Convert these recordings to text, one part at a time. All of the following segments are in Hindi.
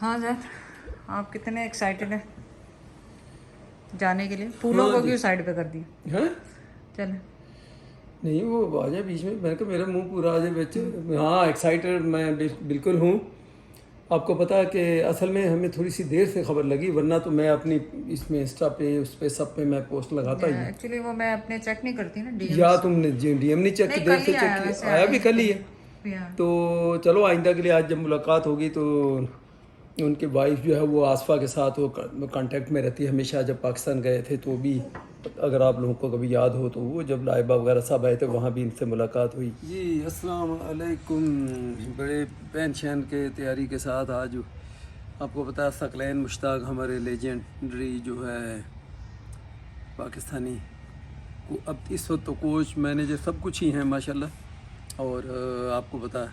हाँ सर, आप कितने एक्साइटेड हैं जाने के लिए? फूलों को क्यों साइड पे कर दिया? हैं? चले नहीं वो आ जाए बीच में, मैंने कहा मेरा मुंह पूरा आ जाए बच्चे। हाँ एक्साइटेड मैं बिल्कुल हूँ। आपको पता है कि असल में हमें थोड़ी सी देर से खबर लगी, वरना तो मैं अपनी इसमें इंस्टा पे उस पे सब पे मैं पोस्ट लगाता ही। एक्चुअली वो मैं अपने चेक नहीं करती ना डीएम। या तुमने डीएम नहीं चेक नहीं, देर कल से ही चेक आया किया? वैसे, आया भी कल ही है। या तो चलो आइंदा के लिए आज जब मुलाकात होगी तो उनकी वाइफ जो है वो आसफा के साथ वो कांटेक्ट में रहती है हमेशा। जब पाकिस्तान गए थे तो भी, अगर आप लोगों को कभी याद हो तो, वो जब लाइबा वगैरह सब आए थे वहाँ भी इनसे मुलाकात हुई। जी अस्सलाम वालेकुम। बड़े पैन शैन के तैयारी के साथ आज आपको पता है सकलैन मुश्ताक हमारे लेजेंडरी जो है पाकिस्तानी को अब इस वक्त तो कोच मैनेजर सब कुछ ही हैं माशाल्लाह। और आपको पता है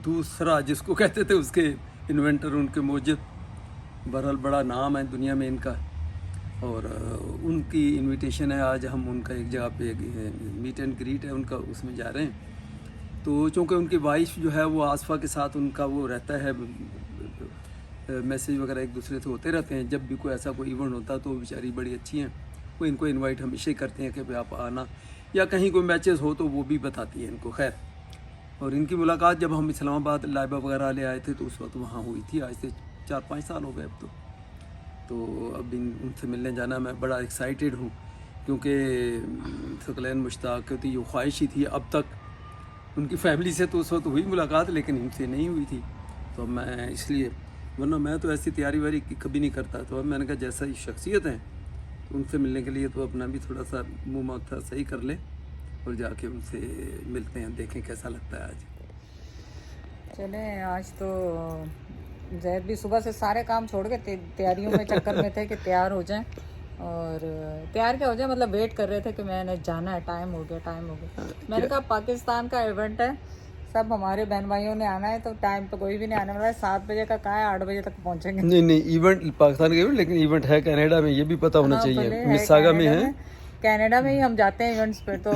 दूसरा जिसको कहते थे उसके इन्वेंटर उनके मौजूद, बहरहाल बड़ा नाम है दुनिया में इनका। और उनकी इनविटेशन है, आज हम उनका एक जगह पे मीट एंड ग्रीट है उनका, उसमें जा रहे हैं। तो चूँकि उनकी वाइफ जो है वो आसफा के साथ उनका वो रहता है, मैसेज वगैरह एक दूसरे से होते रहते हैं। जब भी कोई ऐसा कोई इवेंट होता है तो वो बेचारी बड़ी अच्छी हैं, वो इनको इनवाइट हमेशा ही करते हैं कि भाई आप आना, या कहीं कोई मैचेस हो तो वो भी बताती है इनको। खैर, और इनकी मुलाकात जब हम इस्लामाबाद लाइबा वगैरह ले आए थे तो उस वक्त वहाँ हुई थी। आज से 4-5 साल हो गए अब तो अब उनसे मिलने जाना मैं बड़ा एक्साइटेड हूँ, क्योंकि सकलैन मुश्ताक की ये ख्वाहिश ही थी। अब तक उनकी फैमिली से तो उस वक्त हुई मुलाकात, लेकिन इनसे नहीं हुई थी। तो मैं इसलिए, वरना मैं तो ऐसी तैयारी वारी कभी नहीं करता। तो अब मैंने कहा जैसा ही शख्सियत हैं उनसे मिलने के लिए तो अपना भी थोड़ा सा मुँह माथा सही कर ले और जाके उनसे मिलते हैं, देखें कैसा लगता है आज। चले। आज तो जैद भी सुबह से सारे काम छोड़ के तैयारियों में चक्कर में थे कि तैयार हो जाएं। और तैयार क्या हो जाए, मतलब वेट कर रहे थे कि मैंने जाना है, टाइम हो गया। मैंने कहा पाकिस्तान का इवेंट है, सब हमारे बहन भाइयों ने आना है, तो टाइम पे कोई भी नहीं आने वाला है। 7 बजे का कहा है, 8 बजे तक पहुंचेंगे। नहीं इवेंट पाकिस्तान का इवेंट, लेकिन इवेंट है कनाडा में, ये भी पता होना चाहिए। मिसागा में है, कनाडा में ही हम जाते हैं इवेंट्स पे। तो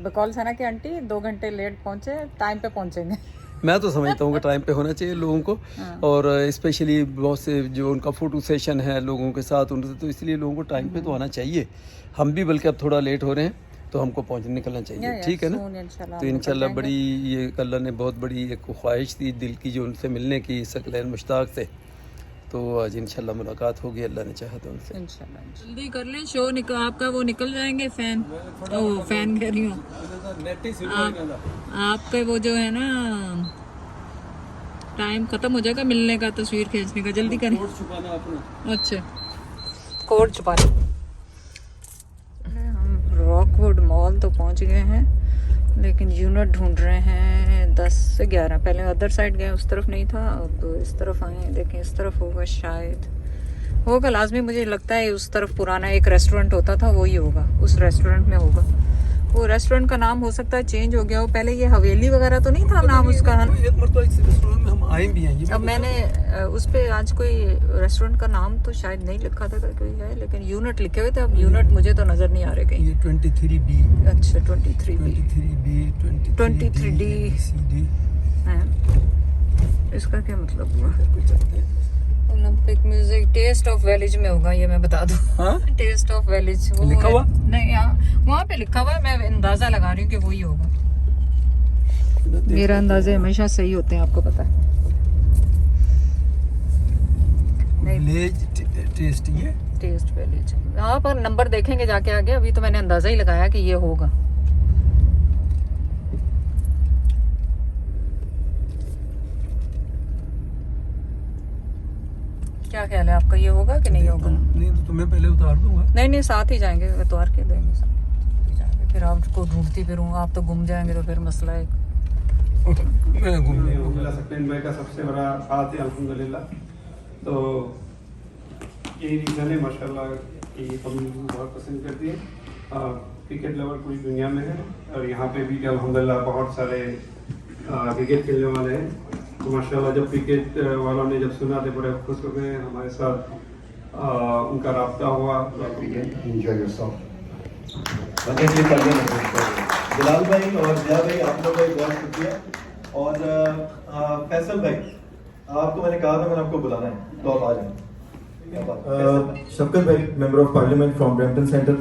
बकौल सना की आंटी 2 घंटे लेट पहुंचे, टाइम पे पहुंचेंगे। मैं तो समझता हूँ कि टाइम पे होना चाहिए लोगों को। और स्पेशली बहुत से जो उनका फोटो सेशन है लोगों के साथ उनसे, तो इसलिए लोगों को टाइम पे तो आना चाहिए। हम भी बल्कि अब थोड़ा लेट हो रहे हैं तो हमको निकलना चाहिए, ठीक है ना। तो इंशाल्लाह बड़ी ये अल्लाह ने बहुत बड़ी एक ख्वाहिश थी दिल की जो उनसे मिलने की, सकलैन मुश्ताक से। तो आज इंशाल्लाह मुलाकात होगी, अल्लाह ने चाहा तो उनसे। इंशाल्लाह जल्दी कर लें, शो आपका वो निकल जाएंगे फैन। ओ फैन कह रही हूँ, आपका वो जो है ना टाइम खत्म हो जाएगा मिलने का, तस्वीर खींचने का। जल्दी करें। अच्छा, कोड छुपाना। हम रॉकवुड मॉल तो पहुंच गए हैं, लेकिन यूनिट ढूंढ रहे हैं 10 से 11। पहले अदर साइड गए, उस तरफ नहीं था, अब इस तरफ आए। देखें इस तरफ होगा, शायद होगा लाजमी। मुझे लगता है उस तरफ पुराना एक रेस्टोरेंट होता था, वही होगा, उस रेस्टोरेंट में होगा। वो रेस्टोरेंट का नाम हो सकता है चेंज हो गया हो, पहले ये हवेली वगैरह तो नहीं था नाम उसका, है ना। एक मरतबा इस रेस्टोरेंट में हम आए भी हैं। अब मैंने उस पे आज कोई रेस्टोरेंट का नाम तो शायद नहीं लिखा था कोई है, लेकिन यूनिट लिखे हुए थे। अब यूनिट मुझे तो नजर नहीं आ रहे कहीं। ये 23B। अच्छा 23B 23D है। इसका क्या मतलब हुआ? Olympic music taste of village में होगा, ये मैं बता दूं। हाँ? टेस्ट ऑफ विलेज लिखा हुआ नहीं, यहाँ वहाँ पे लिखा हुआ है। मैं अंदाजा लगा रही हूँ कि वही होगा। मेरा अंदाजे हमेशा सही होते हैं, आपको पता है। टेस्ट ये टेस्ट विलेज, हाँ, पर नंबर देखेंगे जाके आगे। अभी तो मैंने अंदाजा ही लगाया कि ये होगा। क्या ख्याल है आपका, ये होगा कि नहीं होगा? नहीं तो तुम्हें पहले उतार दूंगा। नहीं साथ ही जाएंगे, उतार के देंगे साथ। फिर आपको ढूंढती फिरूँ, आप तो गुम जाएंगे तो फिर मसला है। मैं घूमने सकलैन भाई का सबसे बड़ा साथ है अल्हम्दुलिल्लाह। तो यही रीज़न है माशाल्लाह कि हम बहुत पसंद करती है। क्रिकेट लवर पूरी दुनिया में है, और यहाँ पे भी अल्हम्दुलिल्लाह बहुत सारे क्रिकेट खेलने वाले हैं। तो माशाल्लाह जब क्रिकेट वालों ने जब सुना तो बड़े खुश हो गए, हमारे साथ उनका राब्ता हुआ। बिलाल भाई और जया भाई, आप लोग भाई बहुत शुक्रिया। और फैसल भाई, आपको मैंने कहा था मैंने आपको बुलाना है तो आप आ जाएं। शफकत भाई, member of parliament from Brampton centre,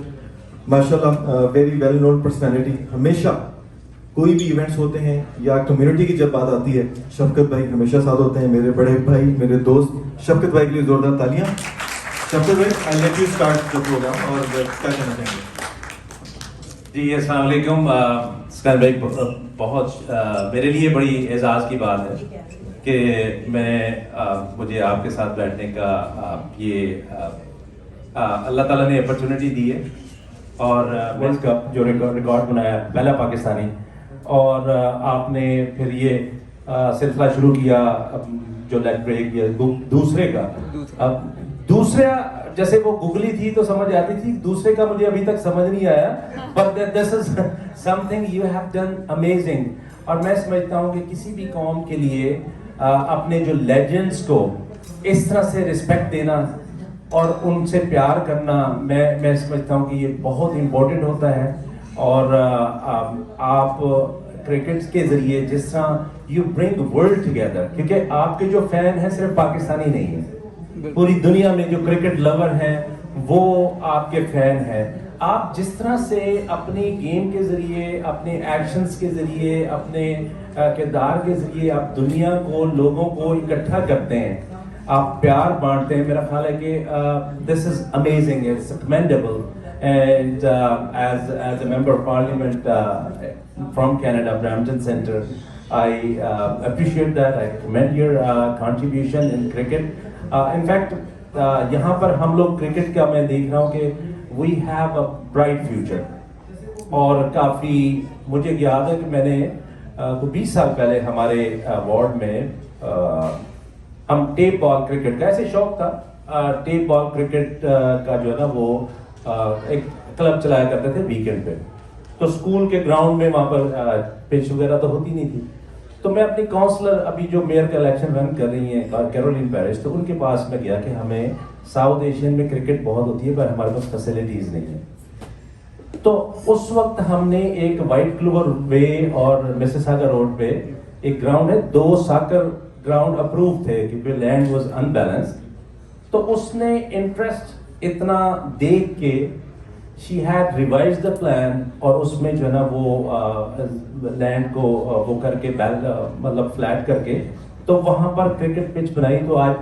माशाल्लाह वेरी वेल नोन पर्सनालिटी। हमेशा कोई भी इवेंट्स होते हैं या कम्युनिटी की जब बात आती है, शफकत भाई हमेशा साथ होते हैं। मेरे बड़े भाई, मेरे दोस्त, शफकत भाई के लिए जोरदार तालियां। शफकत भाई, I let you start the programme और क्या कहना चाहेंगे? जी अस्सलाम वालेकुम। स्कैन भाई, बहुत मेरे लिए बड़ी एजाज़ की बात है कि मुझे आपके साथ बैठने का ये अल्लाह ताला ने अपॉर्चुनिटी दी है। और वर्ल्ड कप जो रिकॉर्ड बनाया, पहला पाकिस्तानी, और आपने फिर ये सिलसिला शुरू किया जो लेग ब्रेक या दूसरे का। अब दूसरा जैसे वो गुगली थी तो समझ आती थी, दूसरे का मुझे अभी तक समझ नहीं आया, but this is something you have done amazing. और मैं समझता हूँ कि किसी भी कौम के लिए अपने जो लेजेंड्स को इस तरह से रिस्पेक्ट देना और उनसे प्यार करना, मैं समझता हूँ कि ये बहुत इम्पोर्टेंट होता है। और आप क्रिकेट के जरिए जिस तरह यू ब्रिंग वर्ल्ड टुगेदर, क्योंकि आपके जो फैन हैं सिर्फ पाकिस्तानी नहीं है, पूरी दुनिया में जो क्रिकेट लवर हैं वो आपके फैन हैं। आप जिस तरह से अपनी गेम के जरिए, अपने एक्शंस के जरिए, अपने किरदार के जरिए आप दुनिया को, लोगों को इकट्ठा करते हैं, आप प्यार बांटते हैं, मेरा ख्याल है कि this is amazing, it's commendable. And as a member of parliament from Canada, Brampton centre, I appreciate that. I commend your contribution in cricket. In fact, यहाँ पर हम लोग क्रिकेट का मैं देख रहा हूँ कि we have a bright future. और काफ़ी मुझे याद है कि मैंने 20 साल पहले हमारे वार्ड में हम टेप बॉल क्रिकेट का, ऐसे शौक था, टेप बॉल क्रिकेट का जो है ना वो एक क्लब चलाया करते थे वीकेंड पे। तो स्कूल के ग्राउंड में वहाँ पर पिच वगैरह तो होती नहीं थी, तो मैं अपनी काउंसलर, अभी जो मेयर का इलेक्शन रन कर रही हैं कैरोलिन पेरिस, तो उनके पास में गया कि हमें साउथ एशियन में क्रिकेट बहुत होती है पर हमारे पास फैसिलिटीज नहीं है। तो उस वक्त हमने एक वाइट क्लोवर वे और मिसिसागा रोड पे एक ग्राउंड है, 2 सॉकर ग्राउंड अप्रूव थे क्योंकि लैंड वाज अनबैलेंस्ड। तो उसने इंटरेस्ट इतना देख के she had revised the plan और उसमें जो है ना वो लैंड को वो करके मतलब फ्लैट करके तो वहाँ पर क्रिकेट पिच बनाई। तो आज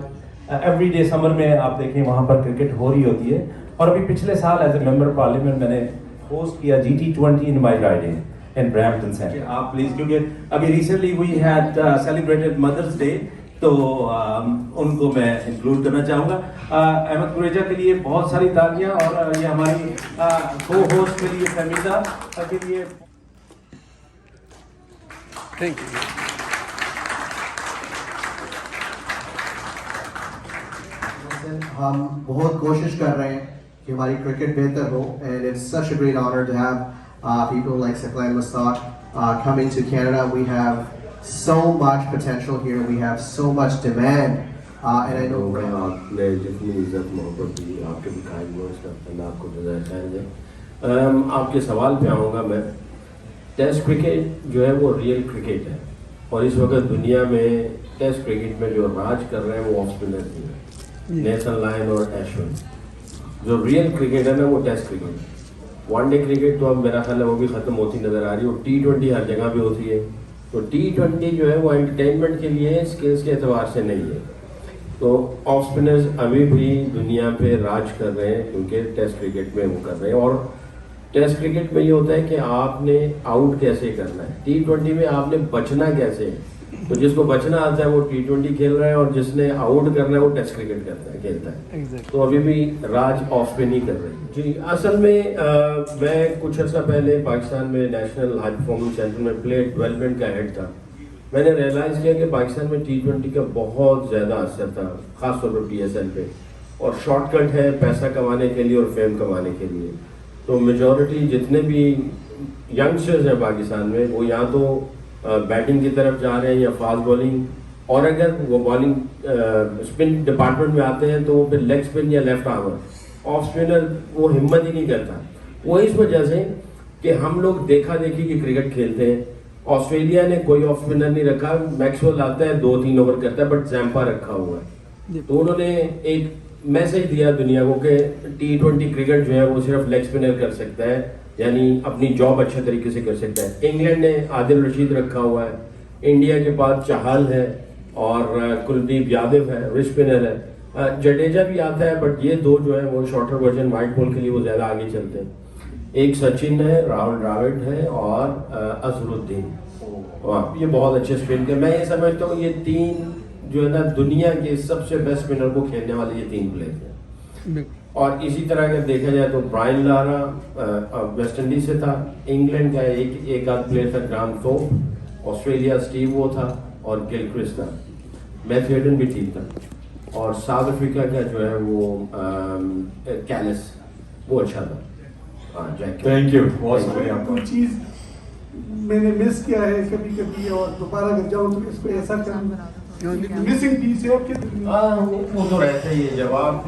एवरी डे समर में आप देखें वहाँ पर क्रिकेट हो रही होती है। और अभी पिछले साल एज ए मेंबर पार्लियामेंट मैंने होस्ट किया GT20 in my riding in Brampton centre. आप प्लीज, क्योंकि अभी recently we had celebrated Mother's Day, तो उनको मैं इंक्लूड करना चाहूँगा। अहमद कुरेजा के लिए बहुत सारी तालियां, और ये हमारी को होस्ट के लिए फहमीदा के लिए थैंक यू। हम बहुत कोशिश कर रहे हैं कि हमारी क्रिकेट बेहतर हो, and it's such a great honour to have people like Saqlain Mushtaq coming to Canada. We have so much potential here. We have so much demand, and I know आपने जितनी इज्जत मोहब्बत दी, आपके भी कायम हो, इसका अल्लाह आपको जज़ाए खैर दे। आपके सवाल पे आऊँगा मैं। टेस्ट क्रिकेट जो है वो रियल क्रिकेट है, और इस वक्त दुनिया में टेस्ट क्रिकेट में जो राज कर रहे हैं वो ऑफ स्पिनर ही है, नेथन लायन और एशविन। जो रियल क्रिकेट है ना वो टेस्ट क्रिकेट। वनडे क्रिकेट तो अब मेरा ख्याल है वो भी ख़त्म होती नज़र आ रही है, और T20 हर जगह पे होती है। तो T20 जो है वो एंटरटेनमेंट के लिए, स्किल्स के एतबार से नहीं है। तो ऑफ स्पिनर्स अभी भी दुनिया पे राज कर रहे हैं क्योंकि टेस्ट क्रिकेट में वो कर रहे हैं। और टेस्ट क्रिकेट में ये होता है कि आपने आउट कैसे करना है, T20 में आपने बचना कैसे है। तो जिसको बचना आता है वो T20 खेल रहा है, और जिसने आउट करना है वो टेस्ट क्रिकेट खेलता है। तो अभी भी राज ऑफ स्पिन ही कर रहे हैं। जी, असल में मैं कुछ अर्सा पहले पाकिस्तान में नेशनल हाई परफॉर्मेंस सेंटर में प्लेयर डेवलपमेंट का हेड था। मैंने रियलाइज़ किया कि पाकिस्तान में T20 का बहुत ज़्यादा असर था, ख़ासतौर पर PSL पे, और शॉर्टकट है पैसा कमाने के लिए और फेम कमाने के लिए। तो मेजॉरिटी जितने भी यंगस्टर्स हैं पाकिस्तान में वो या तो बैटिंग की तरफ जा रहे हैं या फास्ट बॉलिंग, और अगर वो बॉलिंग स्पिन डिपार्टमेंट में आते हैं तो वो फिर लेग स्पिन या लेफ्ट आर्मर, ऑफ स्पिनर वो हिम्मत ही नहीं करता। वो इस वजह से कि हम लोग देखा देखी कि क्रिकेट खेलते हैं ऑस्ट्रेलिया ने कोई ऑफ स्पिनर नहीं रखा, मैक्सवेल आता है 2-3 ओवर करता है, बट जैम्पा रखा हुआ है। तो उन्होंने एक मैसेज दिया दुनिया को कि T20 क्रिकेट जो है वो सिर्फ लेग स्पिनर कर सकता है, यानी अपनी जॉब अच्छे तरीके से कर सकता है। इंग्लैंड ने आदिल रशीद रखा हुआ है, इंडिया के पास चहल है और कुलदीप यादव है, रिस्ट स्पिनर है, जडेजा भी आता है, बट ये दो जो है वो शॉर्टर वर्जन वाइट बॉल के लिए वो ज्यादा आगे चलते हैं। एक सचिन है, राहुल द्रविड़ है और अजहरुद्दीन, ये बहुत अच्छे स्पिन के। मैं ये समझता हूँ ये 3 जो है ना दुनिया के सबसे बेस्ट स्पिनर को खेलने वाले ये 3 प्लेयर हैं। और इसी तरह अगर देखा जाए तो ब्रायन लारा वेस्ट इंडीज से था, इंग्लैंड का एक आध प्लेयर था ग्राम थोप, ऑस्ट्रेलिया स्टीव वो था और गिलक्रिस्ट था, मैथ्यू हेडन भी ठीक था, और साउथ अफ्रीका का जो है वो कैलिस वो अच्छा था। हाँ, थैंक यू, बहुत शुक्रिया आपका। कोई चीज मैंने मिस किया है कभी कभी और दोबारा अगर जाऊँ तो इसको ऐसा करूँ, मिसिंग पीस है आपके दिल में? वो तो रहता ही है। जब आप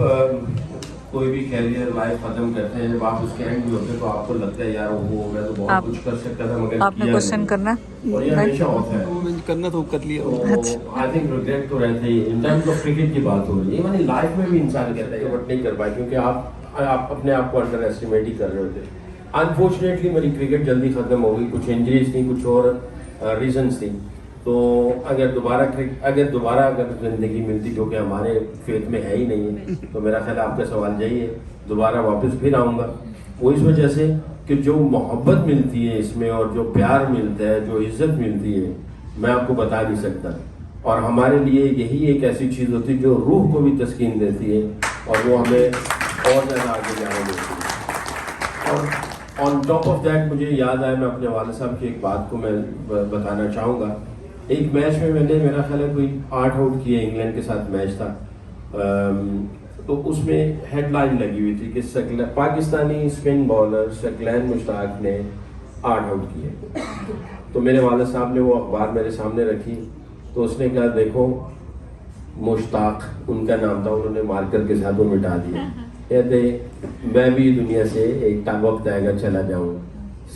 कोई भी कैरियर लाइफ खत्म करते हैं, जब आप उसके एंड में होते हैं तो आपको लगता है यार वो मैं तो बहुत कुछ कर सकता था मगर आपने क्वेश्चन करना और ये हमेशा होता है। वो मैंने करना तो कर लिया। तो आई थिंक रिग्रेट तो रहता ही। इन टर्म्स ऑफ क्रिकेट की बात हो रही है, यानी लाइफ में भी इंसान कहता है बट नहीं कर पाए क्योंकि आप अपने आप को अंडर एस्टिमेट ही कर रहे होते। अनफॉर्चुनेटली मेरी क्रिकेट जल्दी खत्म हो गई, कुछ इंजरीज थी, कुछ और रीजंस थी। तो अगर दोबारा अगर जिंदगी मिलती, जो कि हमारे फेथ में है ही नहीं है, तो मेरा ख्याल आपका सवाल यही है, दोबारा वापस फिर आऊँगा। वो इस वजह से कि जो मोहब्बत मिलती है इसमें और जो प्यार मिलता है, जो इज्जत मिलती है, मैं आपको बता नहीं सकता। और हमारे लिए यही एक ऐसी चीज़ होती है जो रूह को भी तस्कीन देती है और वो हमें और ज़्यादा आगे जाने देती है। और ऑन टॉप ऑफ दैट मुझे याद आया, मैं अपने वाले साहब की एक बात को मैं बताना चाहूँगा। एक मैच में मैंने, मेरा ख्याल है कोई 8 आउट किए, इंग्लैंड के साथ मैच था। तो उसमें हेडलाइन लगी हुई थी कि पाकिस्तानी स्पिन बॉलर सकलैन मुश्ताक ने 8 आउट किए। तो मेरे वाले साहब ने वो अखबार मेरे सामने रखी, तो उसने कहा देखो मुश्ताक उनका नाम था, उन्होंने मार्कर के साथ वो मिटा दिया। कहते मैं भी दुनिया से एक वक्त आएगा चला जाऊँगा,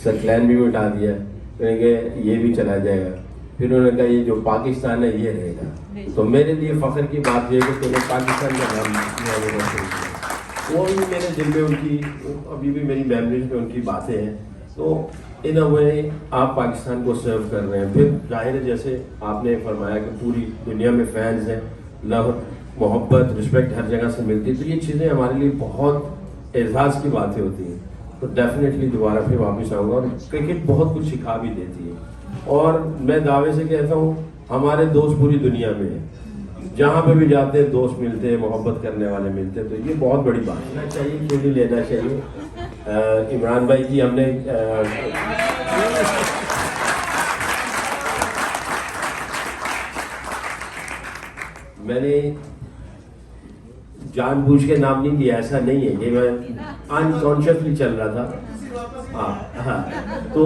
सकलैन भी मिटा दिया, कहेंगे ये भी चला जाएगा, फिर उन्होंने कहा ये जो पाकिस्तान है ये रहेगा। तो मेरे लिए फ़ख्र की बात यह है कि मैंने पाकिस्तान का नाम लिया, वो भी मेरे दिल में उनकी अभी भी मेरी मेमोरीज में उनकी बातें हैं। तो इन अ वे आप पाकिस्तान को सर्व कर रहे हैं। फिर जाहिर है जैसे आपने फरमाया कि पूरी दुनिया में फैंस हैं, लव मोहब्बत रिस्पेक्ट हर जगह से मिलती है, तो ये चीज़ें हमारे लिए बहुत एजाज़ की बातें होती हैं। तो डेफिनेटली दोबारा फिर वापस आऊँगा। और क्रिकेट बहुत कुछ सिखा भी देती है और मैं दावे से कहता हूँ हमारे दोस्त पूरी दुनिया में हैं, जहाँ पे भी जाते हैं दोस्त मिलते हैं, मोहब्बत करने वाले मिलते हैं, तो ये बहुत बड़ी बात है। चाहिए क्यों नहीं लेना चाहिए। इमरान भाई की हमने मैंने जानबूझ के नाम नहीं दिया, ऐसा नहीं है, ये मैं अनकॉन्शियसली चल रहा था। हाँ, तो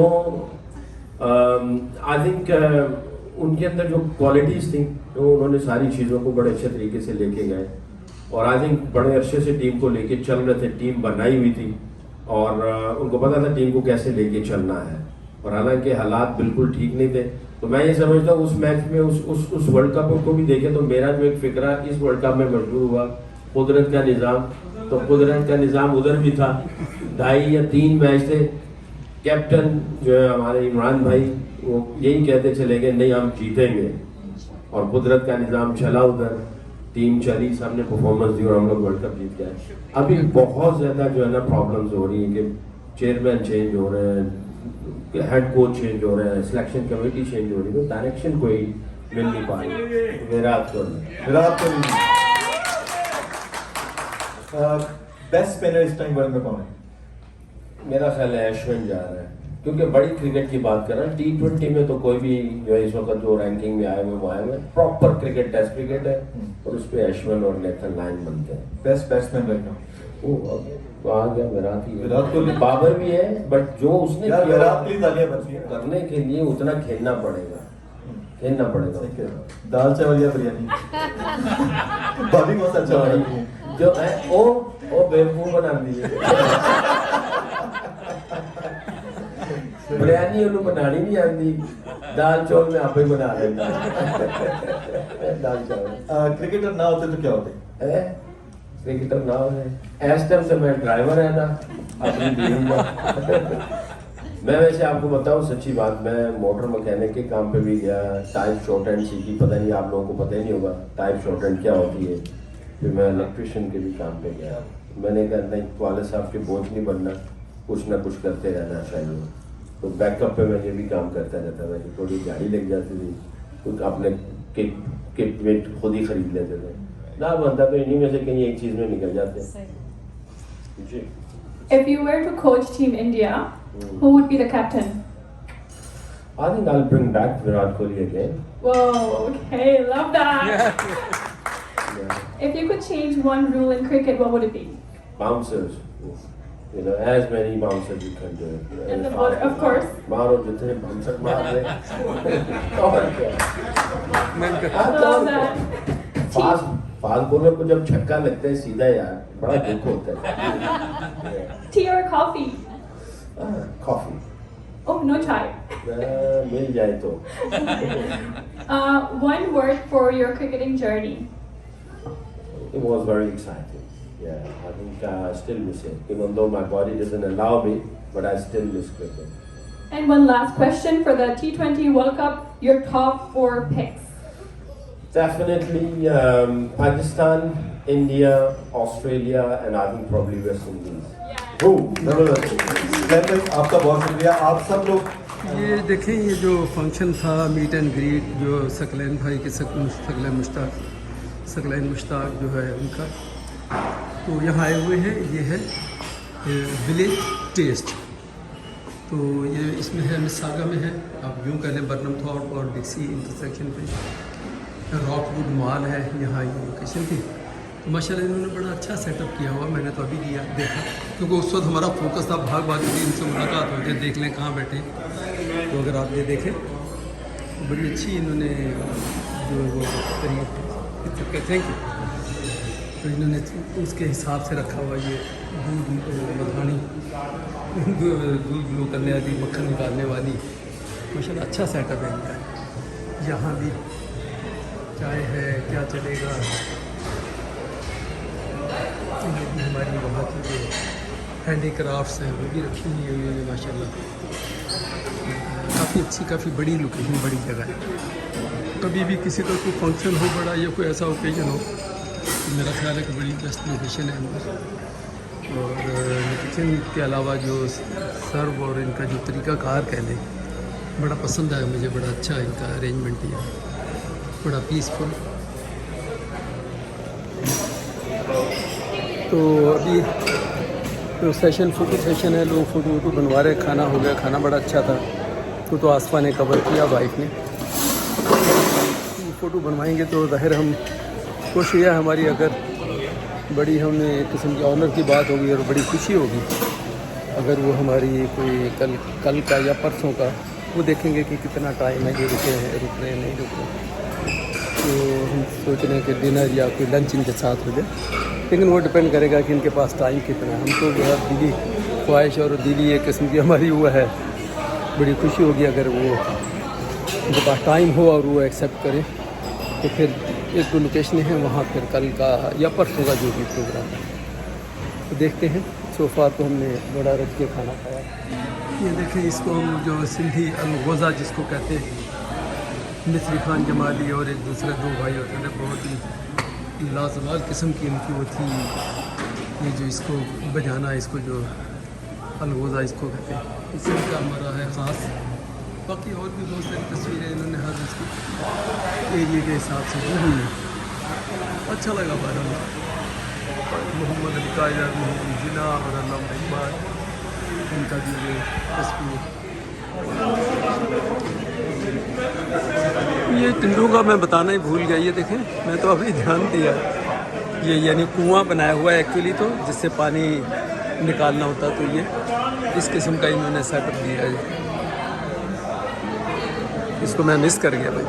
आई थिंक उनके अंदर जो क्वालिटीज़ थी तो उन्होंने सारी चीज़ों को बड़े अच्छे तरीके से लेके गए और आई थिंक बड़े अरसे से टीम को लेके चल रहे थे। टीम बनाई हुई थी और उनको पता था टीम को कैसे लेके चलना है, और हालांकि हालात बिल्कुल ठीक नहीं थे। तो मैं ये समझता हूँ उस मैच में उस वर्ल्ड कप को भी देखें तो मेरा जो एक फिक्रा इस वर्ल्ड कप में मजबूर हुआ, कुदरत का निज़ाम। तो कुदरत का निज़ाम उधर भी था, 2.5 या 3 मैच थे। कैप्टन जो है हमारे इमरान भाई वो यही कहते चले गए नहीं हम जीतेंगे, और कुदरत का निज़ाम चला उधर, टीम चली, सबने परफॉर्मेंस दी और हम लोग वर्ल्ड कप जीत गए। अभी बहुत ज़्यादा जो है ना प्रॉब्लम्स हो रही हैं कि चेयरमैन चेंज हो रहे हैं, हेड कोच चेंज हो रहे हैं, सिलेक्शन कमेटी चेंज हो रही है, तो डायरेक्शन कोई मिल नहीं पा रही। विराट कोहली बेस्ट स्पिनर इस टाइम वर्ल्ड में कौन है? मेरा ख्याल है अश्विन जा रहा है, क्योंकि बड़ी क्रिकेट की बात कर रहा है। T20 में तो कोई भी जो है इस वक्त जो रैंकिंग में आए हुए वो आए हुए, प्रॉपर क्रिकेट टेस्ट क्रिकेट है और उस पर अश्विन और नेथन लाइन बनते हैं। Best batsman right now? वो आ गया विराट ही है। विराट कोहली, बाबर भी है, बट जो उसने यार किया विराट के लिए तालियां बजती हैं। करने के लिए उतना खेलना पड़ेगा। दाल चावल या बिरयानी? भाभी बहुत अच्छा बनाती है। जो है वो बेवकूफ बना दी है। बिरयानी उन्हें बनानी नहीं आती, दाल चौल में आप ही बना देता। दाल चावल। क्रिकेटर ना होते तो क्या होते? क्रिकेटर ना होते इस टाइम से मैं ड्राइवर है ना अपनी बीवी में। मैं वैसे आपको बताऊं सच्ची बात, मैं मोटर मैकेनिक के काम पे भी गया, टाइप शॉर्ट हैंड सीखी, पता नहीं आप लोगों को पता ही नहीं होगा टाइप शॉर्ट हैंड क्या होती है। फिर मैं इलेक्ट्रिशियन के भी काम पे गया। मैंने कहा नहीं वाले साहब के बोझ नहीं बनना, कुछ ना कुछ करते रहना चाहिए। तो बैकअप पे मैं ये भी काम करता रहता था कि थोड़ी गाड़ी लग जाती थी, कुछ अपने किट वेट खुद ही खरीद लेते थे ना, बनता तो इन्हीं में से कहीं एक चीज़ में निकल जाते। जी। If you were to coach Team India, who would be the captain? I think I'll bring back Virat Kohli again. Whoa, okay, love that. Yeah. If you could change one rule in cricket, what would it be? Bouncers, you know, as many bouncers you can do. And the bowler, of course. मारो जितने bouncer मार ले। और क्या? Love that. फास्ट बॉलर को जब छक्का लगता है सीधा यार बड़ा दुख होता है। Tea or coffee? Coffee. Oh, no chai. मिल जाए तो। One word for your cricketing journey. It was very exciting. Yeah, I think I still miss it. Even though my body doesn't allow me, but I still miss cricket. And one last question for the T20 World Cup, your top 4 picks. Definitely Pakistan, India, Australia, and I think probably West Indies. जबरदस्त। आपका बहुत शुक्रिया। आप सब लोग ये देखें, ये जो फंक्शन था मीट एंड ग्रीट जो सकलैन भाई के सकलैन मुश्ताक जो है उनका, तो यहाँ आए हुए हैं। ये है विलेज टेस्ट, तो ये इसमें है मिसागा में है, आप यूँ कह लें बर्नम थॉर्प और डिक्सी इंटरसेक्शन पे रॉकवुड मॉल है, यहाँ ये लोकेशन थी। तो माशाल्लाह इन्होंने बड़ा अच्छा सेटअप किया हुआ, मैंने तो अभी देखा क्योंकि उस वक्त हमारा फोकस था भाग भाग की इनसे मुलाकात होती है, देख लें कहाँ बैठे। तो अगर आप ये देखें बड़ी अच्छी इन्होंने जो वो तरीके, थैंक यू, तो इन्होंने उसके हिसाब से रखा हुआ। ये दूध मधुरानी दूध ग्लो करने वाली, मक्खन निकालने वाली, माशाल्लाह अच्छा सेटअप है इनका। यहाँ भी चाय है, क्या चलेगा, हमारी वहाँ की जो हैंडी क्राफ्ट्स हैं वो भी रखी हुई है माशाल्लाह। काफ़ी अच्छी, काफ़ी बड़ी लोकेशन, बड़ी जगह है। कभी भी किसी का कोई फंक्शन हो बड़ा या कोई ऐसा ओकेजन हो तो मेरा ख्याल है कि बड़ी बेस्ट लोकेशन है अंदर। और किचन के अलावा जो सर्व और इनका जो तरीक़ाकार कह लें बड़ा पसंद आया मुझे, बड़ा अच्छा इनका अरेंजमेंट किया, बड़ा पीसफुल। तो अभी तो सेशन फ़ोटो सेशन है, लोग फ़ोटो वोटो बनवा रहे, खाना हो गया, खाना बड़ा अच्छा था। तो आसफा ने कवर किया, वाइफ ने। फ़ोटो बनवाएंगे तो ज़ाहिर हम खुश है हमारी, अगर बड़ी हमें एक किस्म की ऑनर की बात होगी और बड़ी खुशी होगी अगर वो हमारी कोई कल का या परसों का वो देखेंगे कि कितना टाइम है, ये रुके हैं, रुक रहे हैं, नहीं रुक रहे। तो हम सोच रहे हैं कि डिनर या कोई लंच इनके साथ हो जाए, लेकिन वो डिपेंड करेगा कि इनके पास टाइम कितना है। हम तो जो है दिली ख्वाहिश और दिली एक किस्म की हमारी वो है, बड़ी खुशी होगी अगर वो उनके पास टाइम हो और वो एक्सेप्ट करें। तो फिर एक दो लोकेशन है वहाँ, फिर कल का या परसों का जो भी प्रोग्राम है तो देखते हैं। सोफा तो हमने बड़ा रख के खाना खाया। ये देखें, इसको हम जो सिंधी अलगोज़ा जिसको कहते हैं, मिस्री खान जमाली और एक दूसरे दो भाई होते थे, बहुत ही लाजवाब किस्म की इनकी वो थी। ये जो इसको बजाना, इसको जो अलगोज़ा इसको कहते हैं, इसी का हमारा है ख़ास। बाकी और भी बहुत सारी तस्वीरें इन्होंने हर उसकी एरिए के हिसाब से दी हुई है। अच्छा लगा बारह मोहम्मद अली कायद, मोहम्मद जिना और अल्लामा इकबाल, इनका भी ये तस्वीर। ये टिंडों का मैं बताना ही भूल गया, ये देखें मैं तो अभी ध्यान दिया, ये यानी कुआं बनाया हुआ है एक्चुअली, तो जिससे पानी निकालना होता, तो ये इस किस्म का इन्होंने सेटअप दिया है। इसको मैं मिस कर गया भाई।